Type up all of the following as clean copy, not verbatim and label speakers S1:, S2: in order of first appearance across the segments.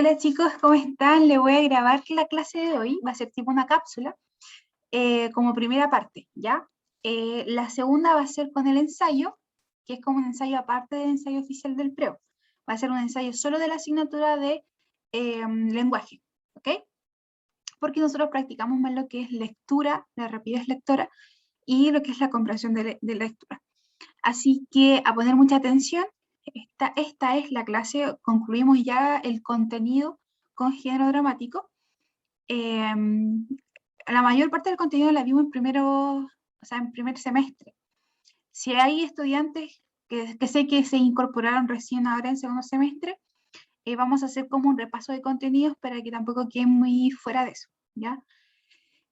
S1: Hola chicos, ¿cómo están? Le voy a grabar la clase de hoy, va a ser tipo una cápsula, como primera parte, ¿ya? La segunda va a ser con el ensayo, que es como un ensayo aparte del ensayo oficial del PREO. Va a ser un ensayo solo de la asignatura de lenguaje, ¿ok? Porque nosotros practicamos más lo que es lectura, la rapidez lectora, y lo que es la comprensión de lectura. Así que a poner mucha atención, esta es la clase, concluimos ya el contenido con género dramático. La mayor parte del contenido la vimos en primer semestre. Si hay estudiantes que sé que se incorporaron recién ahora en segundo semestre, vamos a hacer como un repaso de contenidos para que tampoco queden muy fuera de eso, ¿ya?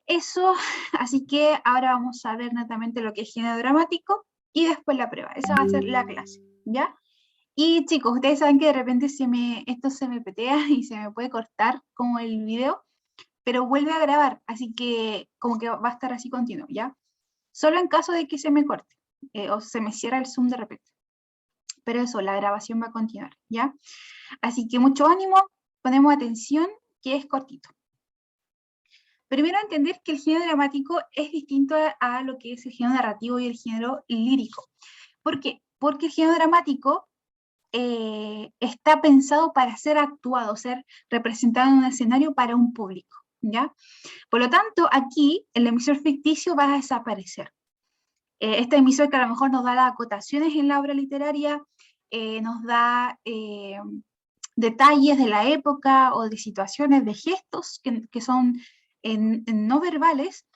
S1: Eso, así que ahora vamos a ver netamente lo que es género dramático y después la prueba. Esa va a ser la clase, ¿ya? Y chicos, ustedes saben que de repente esto se me petea y se me puede cortar como el video, pero vuelve a grabar, así que como que va a estar así continuo, ¿ya? Solo en caso de que se me corte o se me cierra el Zoom de repente. Pero eso, la grabación va a continuar, ¿ya? Así que mucho ánimo, ponemos atención, que es cortito. Primero entender que el género dramático es distinto a lo que es el género narrativo y el género lírico. ¿Por qué? Porque el género dramático está pensado para ser actuado, ser representado en un escenario para un público, ¿ya? Por lo tanto, aquí el emisor ficticio va a desaparecer. Este emisor que a lo mejor nos da las acotaciones en la obra literaria, nos da detalles de la época o de situaciones, de gestos que son en no verbales,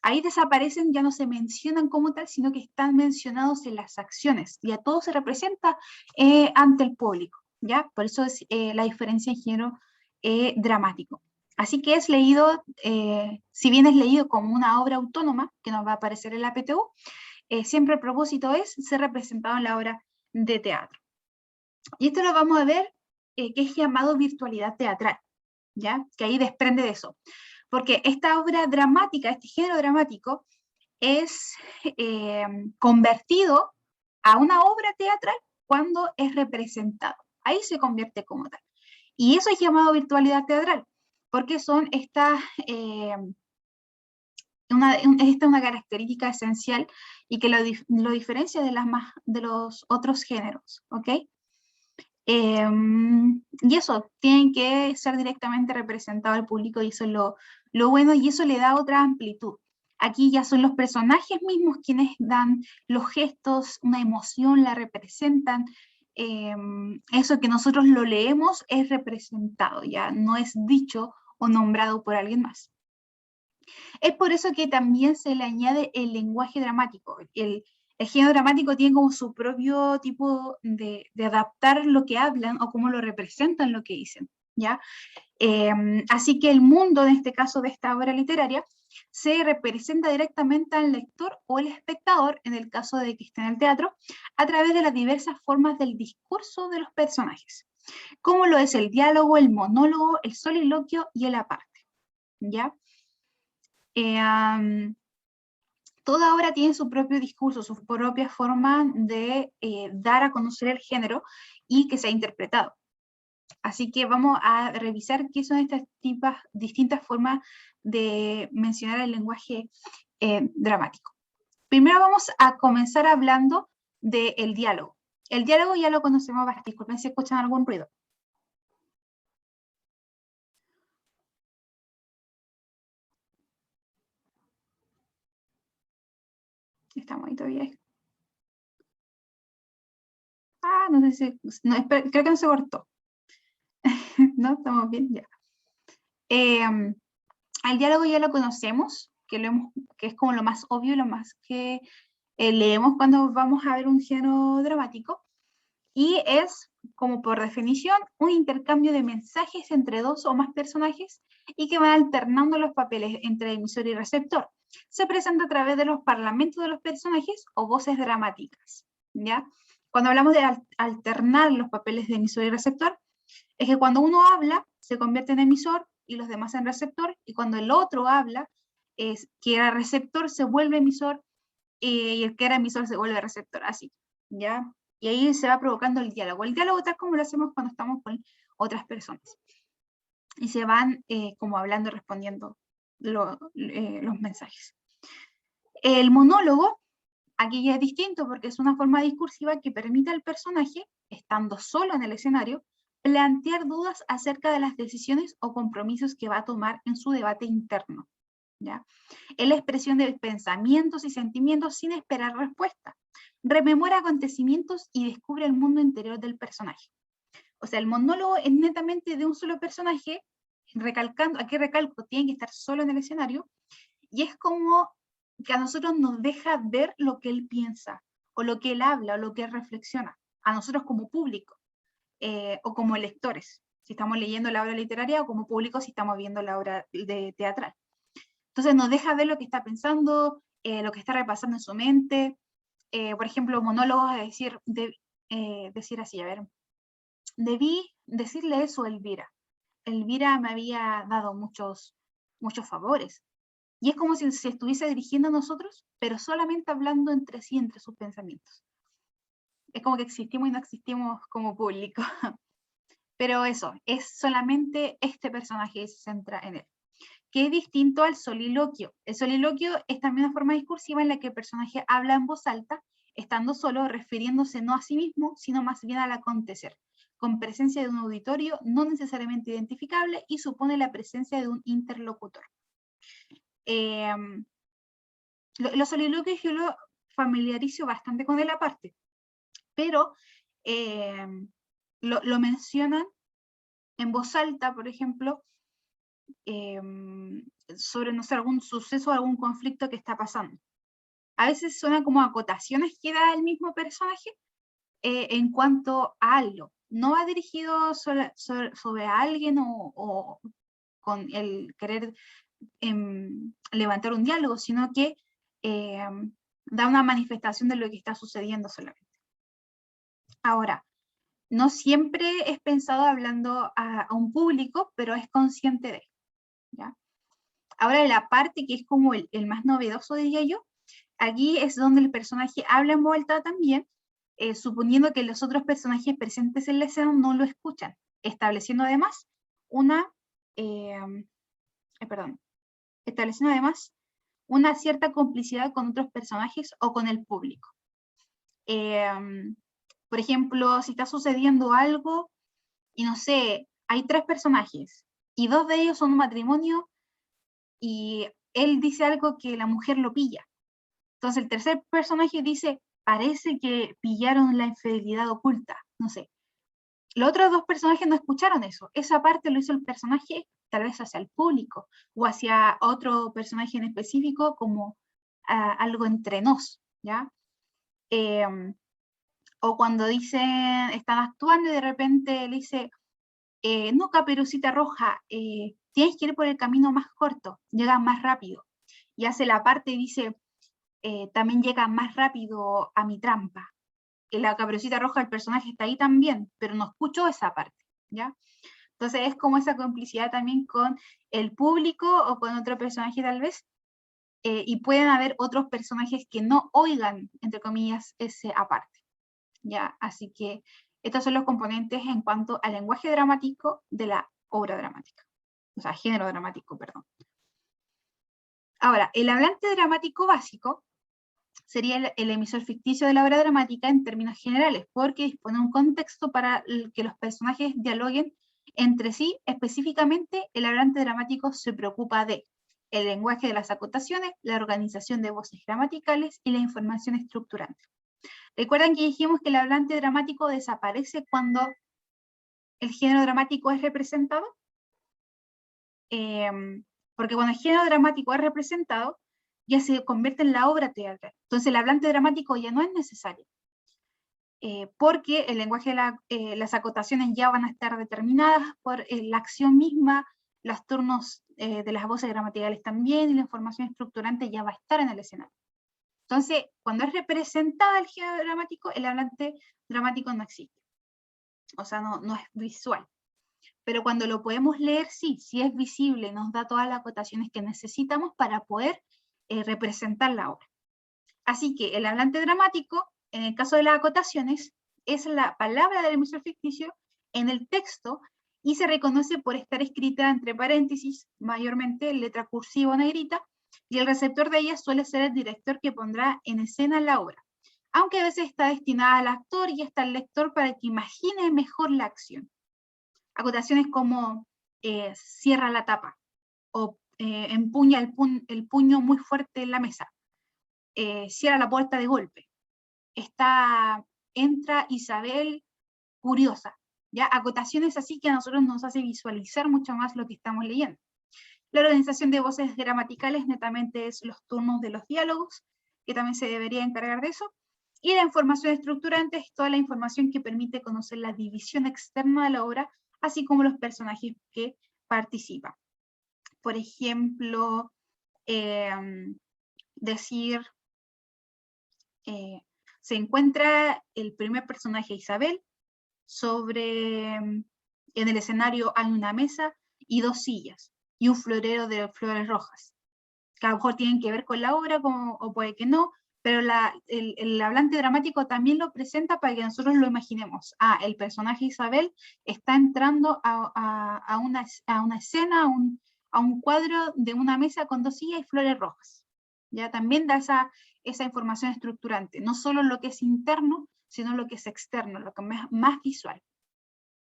S1: ahí desaparecen, ya no se mencionan como tal, sino que están mencionados en las acciones, y a todo se representa ante el público, ¿ya? Por eso es la diferencia en género dramático. Así que es leído, si bien es leído como una obra autónoma, que nos va a aparecer en la PTU, siempre el propósito es ser representado en la obra de teatro. Y esto lo vamos a ver, que es llamado virtualidad teatral, ¿ya? Que ahí desprende de eso. Porque esta obra dramática, este género dramático, es convertido a una obra teatral cuando es representado. Ahí se convierte como tal. Y eso es llamado virtualidad teatral, porque son esta es una característica esencial y que lo diferencia de los otros géneros, ¿ok? Y eso, tienen que ser directamente representado al público, y eso es lo bueno, y eso le da otra amplitud. Aquí ya son los personajes mismos quienes dan los gestos, una emoción, la representan. Eso que nosotros lo leemos es representado, ya no es dicho o nombrado por alguien más. Es por eso que también se le añade el lenguaje dramático. El género dramático tiene como su propio tipo de adaptar lo que hablan o cómo lo representan lo que dicen, ¿ya? Así que el mundo, en este caso de esta obra literaria, se representa directamente al lector o el espectador, en el caso de que esté en el teatro, a través de las diversas formas del discurso de los personajes, como lo es el diálogo, el monólogo, el soliloquio y el aparte, ¿ya? Toda obra tiene su propio discurso, su propia forma de dar a conocer el género y que sea interpretado. Así que vamos a revisar qué son estas distintas formas de mencionar el lenguaje dramático. Primero vamos a comenzar hablando del diálogo. El diálogo ya lo conocemos bastante. Disculpen si escuchan algún ruido. Estamos ahí todavía. No sé si... No, creo que no se cortó. ¿No? ¿Estamos bien? Ya. Al diálogo ya lo conocemos, que es como lo más obvio, lo más que leemos cuando vamos a ver un género dramático, y es, como por definición, un intercambio de mensajes entre dos o más personajes y que van alternando los papeles entre emisor y receptor. Se presenta a través de los parlamentos de los personajes o voces dramáticas, ¿ya? Cuando hablamos de alternar los papeles de emisor y receptor, es que cuando uno habla, se convierte en emisor y los demás en receptor, y cuando el otro habla, es que era receptor se vuelve emisor, y el que era emisor se vuelve receptor, así, ¿ya? Y ahí se va provocando el diálogo. El diálogo tal como lo hacemos cuando estamos con otras personas. y se van como hablando y respondiendo los mensajes. El monólogo, aquí ya es distinto porque es una forma discursiva que permite al personaje, estando solo en el escenario, plantear dudas acerca de las decisiones o compromisos que va a tomar en su debate interno, ¿ya? Es la expresión de pensamientos y sentimientos sin esperar respuesta. Rememora acontecimientos y descubre el mundo interior del personaje. O sea, el monólogo es netamente de un solo personaje, recalcando, aquí recalco, tiene que estar solo en el escenario, y es como que a nosotros nos deja ver lo que él piensa, o lo que él habla, o lo que él reflexiona, a nosotros como público, o como lectores, si estamos leyendo la obra literaria, o como público si estamos viendo la obra teatral. Entonces nos deja ver lo que está pensando, lo que está repasando en su mente, por ejemplo, monólogos, decir así, a ver, debí decirle eso a Elvira. Elvira me había dado muchos favores. Y es como si se estuviese dirigiendo a nosotros, pero solamente hablando entre sí, entre sus pensamientos. Es como que existimos y no existimos como público. Pero eso, es solamente este personaje que se centra en él, que es distinto al soliloquio. El soliloquio es también una forma discursiva en la que el personaje habla en voz alta, estando solo, refiriéndose no a sí mismo, sino más bien al acontecer, con presencia de un auditorio no necesariamente identificable y supone la presencia de un interlocutor. Los soliloquios yo lo familiarizo bastante con él aparte, pero lo mencionan en voz alta, por ejemplo, sobre, no sé, algún suceso, algún conflicto que está pasando. A veces suena como acotaciones que da el mismo personaje en cuanto a algo. No va dirigido sobre alguien o con el querer levantar un diálogo, sino que da una manifestación de lo que está sucediendo solamente. Ahora, no siempre es pensado hablando a un público, pero es consciente de, ¿ya? Ahora la parte que es como el más novedoso, diría yo, aquí es donde el personaje habla en voz alta también, suponiendo que los otros personajes presentes en la escena no lo escuchan, estableciendo además estableciendo además una cierta complicidad con otros personajes o con el público. Por ejemplo, si está sucediendo algo, y no sé, hay 3 personajes, y 2 de ellos son un matrimonio, y él dice algo que la mujer lo pilla. Entonces el tercer personaje dice, parece que pillaron la infidelidad oculta, no sé. Los otros 2 personajes no escucharon eso. Esa parte lo hizo el personaje tal vez hacia el público, o hacia otro personaje en específico como algo entre nos, ¿ya? O cuando dicen, están actuando y de repente le dice, no, Caperucita Roja, tienes que ir por el camino más corto, llegas más rápido. Y hace la parte y dice, también llega más rápido a mi trampa. La Caperucita Roja, el personaje está ahí también, pero no escuchó esa parte, ¿ya? Entonces es como esa complicidad también con el público o con otro personaje tal vez, y pueden haber otros personajes que no oigan, entre comillas, ese aparte, ¿ya? Así que estos son los componentes en cuanto al lenguaje dramático de la obra dramática, o sea, género dramático, perdón. Ahora, el hablante dramático básico sería el emisor ficticio de la obra dramática en términos generales, porque dispone un contexto para que los personajes dialoguen entre sí. Específicamente, el hablante dramático se preocupa de el lenguaje de las acotaciones, la organización de voces gramaticales y la información estructurante. ¿Recuerdan que dijimos que el hablante dramático desaparece cuando el género dramático es representado? Porque cuando el género dramático es representado, ya se convierte en la obra teatral. Entonces el hablante dramático ya no es necesario, porque el lenguaje de las acotaciones ya van a estar determinadas por la acción misma, los turnos de las voces gramaticales también, y la información estructurante ya va a estar en el escenario. Entonces, cuando es representada el género dramático, el hablante dramático no existe. O sea, no es visual. Pero cuando lo podemos leer, sí es visible, nos da todas las acotaciones que necesitamos para poder representar la obra. Así que el hablante dramático, en el caso de las acotaciones, es la palabra del emisor ficticio en el texto y se reconoce por estar escrita entre paréntesis, mayormente en letra cursiva o negrita, y el receptor de ella suele ser el director que pondrá en escena la obra, aunque a veces está destinada al actor y hasta al lector para que imagine mejor la acción. Acotaciones como cierra la tapa, o empuña el puño muy fuerte en la mesa, cierra la puerta de golpe, entra Isabel curiosa, ¿ya? Acotaciones así que a nosotros nos hace visualizar mucho más lo que estamos leyendo. La organización de voces gramaticales netamente es los turnos de los diálogos, que también se debería encargar de eso, y la información estructurante es toda la información que permite conocer la división externa de la obra, así como los personajes que participan. Por ejemplo, decir, se encuentra el primer personaje, Isabel, en el escenario hay una mesa y 2 sillas, y un florero de flores rojas, que a lo mejor tienen que ver con la obra, o puede que no, pero el hablante dramático también lo presenta para que nosotros lo imaginemos. El personaje Isabel está entrando a una escena, a un cuadro de una mesa con 2 sillas y flores rojas. Ya también da esa información estructurante, no solo lo que es interno, sino lo que es externo, lo que es más visual.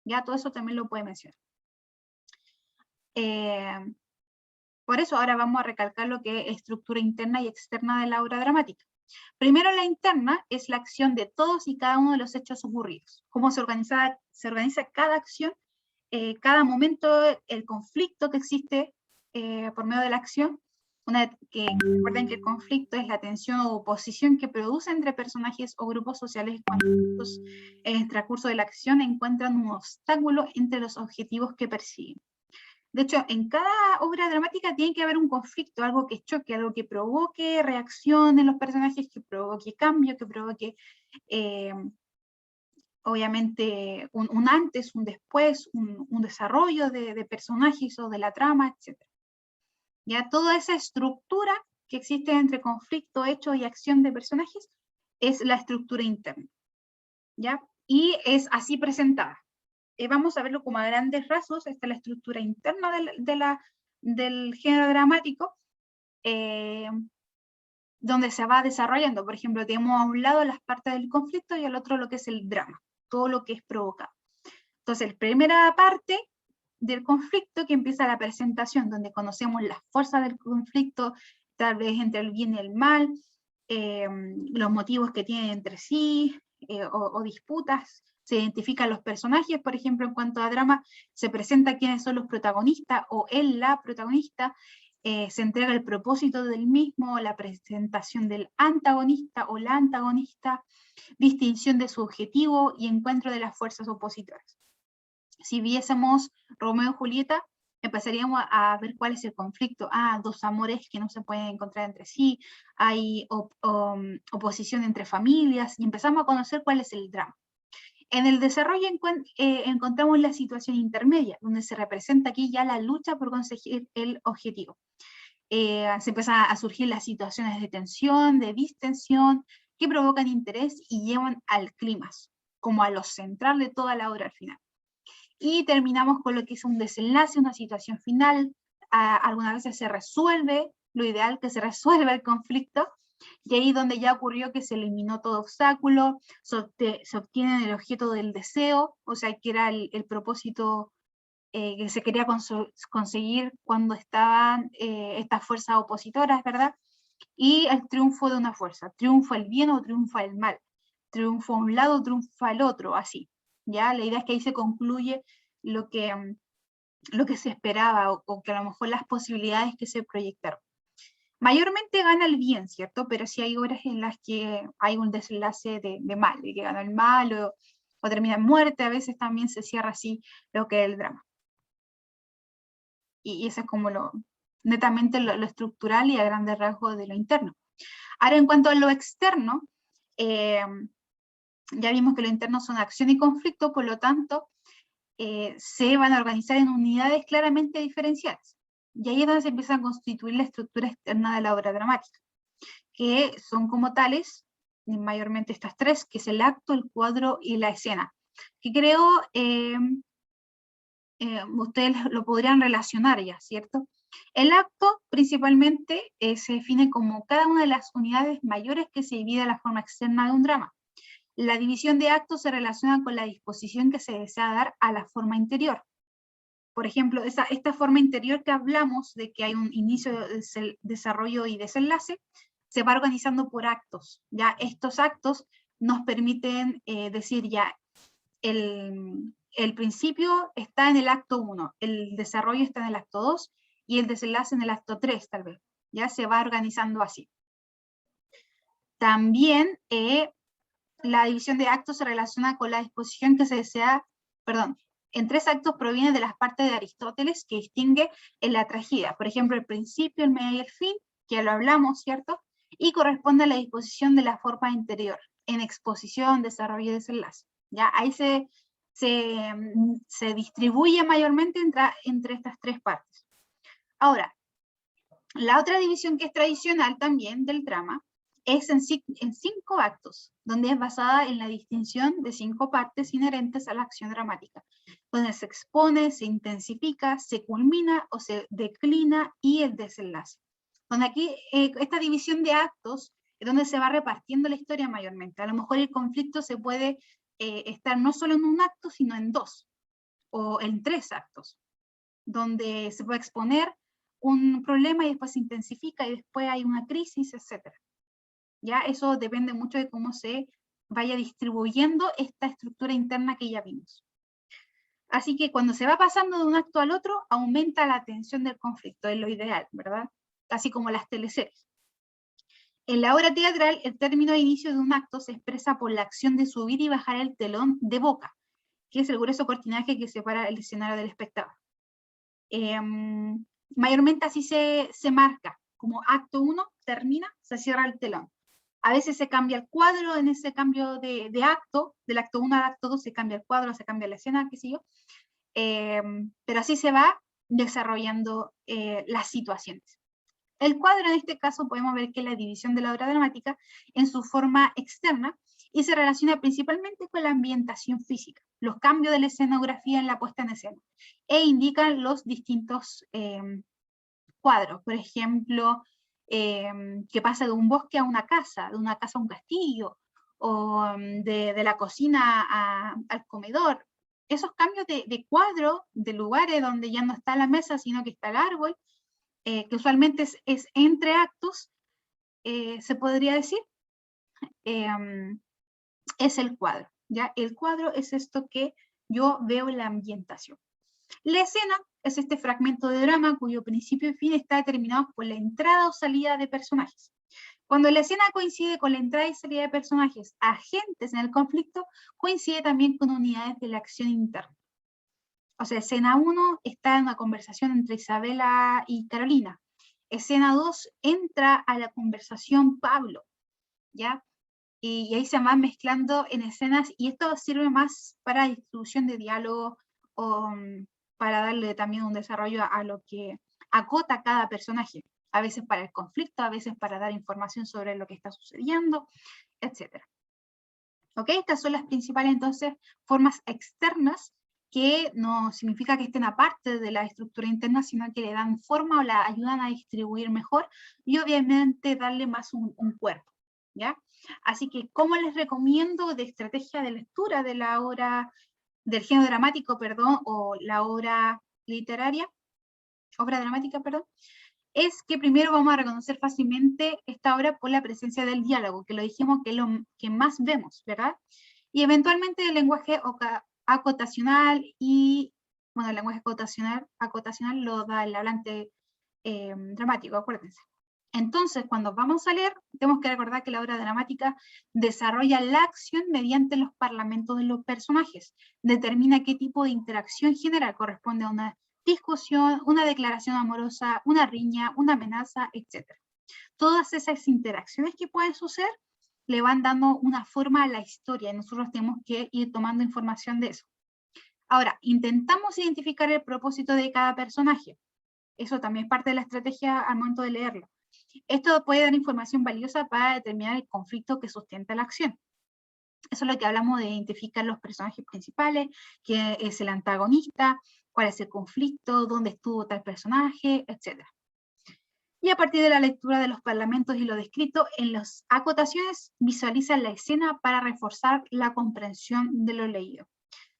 S1: Ya todo eso también lo puede mencionar. Por eso ahora vamos a recalcar lo que es estructura interna y externa de la obra dramática. Primero, la interna es la acción de todos y cada uno de los hechos ocurridos. Cómo se organiza cada acción, cada momento, el conflicto que existe por medio de la acción. Recuerden que el conflicto es la tensión o oposición que produce entre personajes o grupos sociales cuando estos, en el transcurso de la acción encuentran un obstáculo entre los objetivos que persiguen. De hecho, en cada obra dramática tiene que haber un conflicto, algo que choque, algo que provoque reacción en los personajes, que provoque cambio, que provoque, obviamente, un antes, un después, un desarrollo de personajes o de la trama, etc. Ya toda esa estructura que existe entre conflicto, hecho y acción de personajes es la estructura interna, ¿ya? Y es así presentada. Vamos a verlo como a grandes rasgos. Esta es la estructura interna del género dramático, donde se va desarrollando. Por ejemplo, tenemos a un lado las partes del conflicto y al otro lo que es el drama, todo lo que es provocado. Entonces, la primera parte del conflicto, que empieza la presentación, donde conocemos las fuerzas del conflicto, tal vez entre el bien y el mal, los motivos que tienen entre sí, o disputas. Se identifican los personajes, por ejemplo, en cuanto a drama, se presenta quiénes son los protagonistas, o él, la protagonista, se entrega el propósito del mismo, la presentación del antagonista o la antagonista, distinción de su objetivo y encuentro de las fuerzas opositoras. Si viésemos Romeo y Julieta, empezaríamos a ver cuál es el conflicto. Dos amores que no se pueden encontrar entre sí, hay oposición entre familias, y empezamos a conocer cuál es el drama. En el desarrollo encontramos la situación intermedia, donde se representa aquí ya la lucha por conseguir el objetivo. Se empiezan a surgir las situaciones de tensión, de distensión, que provocan interés y llevan al clímax, como a lo central de toda la obra al final. Y terminamos con lo que es un desenlace, una situación final. Algunas veces se resuelve, lo ideal que se resuelva el conflicto, y ahí donde ya ocurrió que se eliminó todo obstáculo, se obtiene el objeto del deseo, o sea, que era el propósito que se quería conseguir cuando estaban estas fuerzas opositoras, ¿verdad? Y el triunfo de una fuerza, triunfa el bien o triunfa el mal, triunfa un lado, triunfa el otro, así. ¿Ya? La idea es que ahí se concluye lo que se esperaba, o que a lo mejor las posibilidades que se proyectaron. Mayormente gana el bien, ¿cierto? Pero sí hay obras en las que hay un desenlace de mal, de que gana el mal o termina en muerte. A veces también se cierra así lo que es el drama. Y eso es como netamente lo estructural y a grandes rasgos de lo interno. Ahora, en cuanto a lo externo, ya vimos que lo interno son acción y conflicto, por lo tanto, se van a organizar en unidades claramente diferenciadas. Y ahí es donde se empieza a constituir la estructura externa de la obra dramática, que son como tales, mayormente estas tres, que es el acto, el cuadro y la escena, que creo ustedes lo podrían relacionar ya, ¿cierto? El acto principalmente se define como cada una de las unidades mayores que se divide a la forma externa de un drama. La división de actos se relaciona con la disposición que se desea dar a la forma interior. Por ejemplo, esta forma interior que hablamos de que hay un inicio, desarrollo y desenlace, se va organizando por actos. Ya estos actos nos permiten decir ya, el principio está en el acto 1, el desarrollo está en el acto 2 y el desenlace en el acto 3 tal vez. Ya se va organizando así. También la división de actos se relaciona con la disposición que se desea, perdón, en 3 actos proviene de las partes de Aristóteles que distingue en la tragedia. Por ejemplo, el principio, el medio y el fin, que ya lo hablamos, ¿cierto? Y corresponde a la disposición de la forma interior, en exposición, desarrollo y desenlace. ¿Ya? Ahí se distribuye mayormente entre estas 3 partes. Ahora, la otra división que es tradicional también del drama es en 5 actos, donde es basada en la distinción de 5 partes inherentes a la acción dramática, donde se expone, se intensifica, se culmina o se declina y el desenlace. Donde aquí esta división de actos es donde se va repartiendo la historia mayormente. A lo mejor el conflicto se puede estar no solo en un acto, sino en 2 o en 3 actos, donde se puede exponer un problema y después se intensifica y después hay una crisis, etc. ¿Ya? Eso depende mucho de cómo se vaya distribuyendo esta estructura interna que ya vimos. Así que cuando se va pasando de un acto al otro, aumenta la tensión del conflicto, es lo ideal, ¿verdad? Así como las teleseries. En la obra teatral, el término de inicio de un acto se expresa por la acción de subir y bajar el telón de boca, que es el grueso cortinaje que separa el escenario del espectador. Mayormente así se marca, como acto 1 termina, se cierra el telón. A veces se cambia el cuadro en ese cambio de acto, del acto 1 al acto 2 se cambia el cuadro, se cambia la escena, qué sé yo, pero así se va desarrollando las situaciones. El cuadro en este caso podemos ver que es la división de la obra dramática en su forma externa y se relaciona principalmente con la ambientación física, los cambios de la escenografía en la puesta en escena, e indican los distintos cuadros. Por ejemplo, que pasa de un bosque a una casa, de una casa a un castillo, o de la cocina al comedor. Esos cambios de cuadro, de lugares donde ya no está la mesa, sino que está el árbol, que usualmente es entre actos, se podría decir, es el cuadro. ¿Ya? El cuadro es esto que yo veo en la ambientación. La escena es este fragmento de drama cuyo principio y fin está determinado por la entrada o salida de personajes. Cuando la escena coincide con la entrada y salida de personajes agentes en el conflicto, coincide también con unidades de la acción interna. O sea, escena 1 está en una conversación entre Isabela y Carolina. Escena 2 entra a la conversación Pablo, ¿ya? Y ahí se van mezclando en escenas, y esto sirve más para distribución de diálogo o para darle también un desarrollo a lo que acota cada personaje, a veces para el conflicto, a veces para dar información sobre lo que está sucediendo, etc. ¿Ok? Estas son las principales, entonces, formas externas que no significa que estén aparte de la estructura interna, sino que le dan forma o la ayudan a distribuir mejor y obviamente darle más un cuerpo, ¿ya? Así que, ¿cómo les recomiendo de estrategia de lectura de la obra, del género dramático, perdón, o la obra literaria, obra dramática, perdón? Es que primero vamos a reconocer fácilmente esta obra por la presencia del diálogo, que lo dijimos que es lo que más vemos, ¿verdad? Y eventualmente el lenguaje acotacional y, bueno, el lenguaje acotacional lo da el hablante dramático, acuérdense. Entonces, cuando vamos a leer, tenemos que recordar que la obra dramática desarrolla la acción mediante los parlamentos de los personajes, determina qué tipo de interacción general corresponde a una discusión, una declaración amorosa, una riña, una amenaza, etc. Todas esas interacciones que pueden suceder le van dando una forma a la historia y nosotros tenemos que ir tomando información de eso. Ahora, intentamos identificar el propósito de cada personaje. Eso también es parte de la estrategia al momento de leerlo. Esto puede dar información valiosa para determinar el conflicto que sustenta la acción. Eso es lo que hablamos de identificar los personajes principales, qué es el antagonista, cuál es el conflicto, dónde estuvo tal personaje, etc. Y a partir de la lectura de los parlamentos y lo descrito, en las acotaciones visualizan la escena para reforzar la comprensión de lo leído.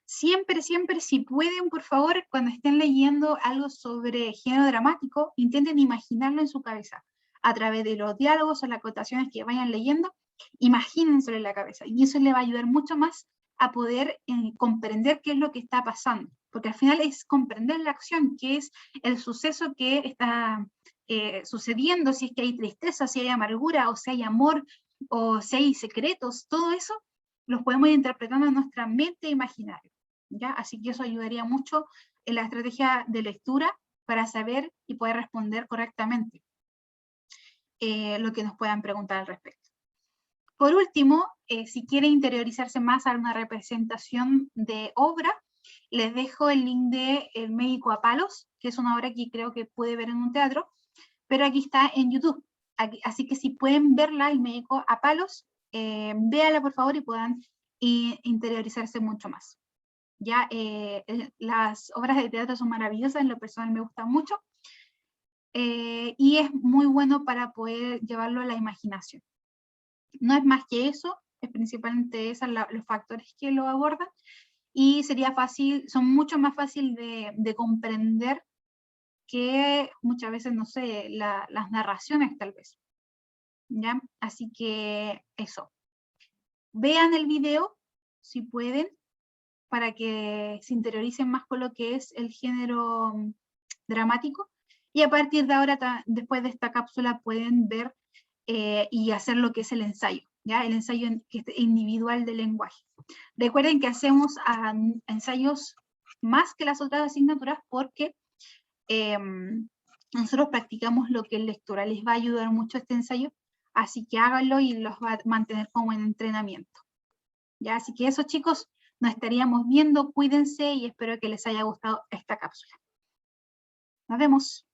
S1: Siempre, siempre, si pueden, por favor, cuando estén leyendo algo sobre género dramático, intenten imaginarlo en su cabeza. A través de los diálogos o las acotaciones que vayan leyendo, imagínenselo en la cabeza. Y eso le va a ayudar mucho más a poder comprender qué es lo que está pasando. Porque al final es comprender la acción, que es el suceso que está sucediendo, si es que hay tristeza, si hay amargura, o si hay amor, o si hay secretos, todo eso los podemos ir interpretando en nuestra mente imaginaria, ¿ya? Así que eso ayudaría mucho en la estrategia de lectura para saber y poder responder correctamente lo que nos puedan preguntar al respecto. Por último, si quieren interiorizarse más a una representación de obra, les dejo el link de El médico a palos, que es una obra que creo que puede ver en un teatro, pero aquí está en YouTube. Así que si pueden verla, El médico a palos, véala por favor y puedan interiorizarse mucho más. Ya, las obras de teatro son maravillosas, en lo personal me gustan mucho, y es muy bueno para poder llevarlo a la imaginación. No es más que eso, es principalmente esos los factores que lo abordan, y sería fácil, son mucho más fácil de comprender que muchas veces, no sé, las narraciones tal vez. ¿Ya? Así que eso. Vean el video, si pueden, para que se interioricen más con lo que es el género dramático, y a partir de ahora, después de esta cápsula, pueden ver y hacer lo que es el ensayo, ¿ya? El ensayo individual del lenguaje. Recuerden que hacemos ensayos más que las otras asignaturas porque nosotros practicamos lo que es lectura, les va a ayudar mucho este ensayo, así que háganlo y los va a mantener como en entrenamiento. ¿Ya? Así que eso, chicos, nos estaríamos viendo, cuídense y espero que les haya gustado esta cápsula. Nos vemos.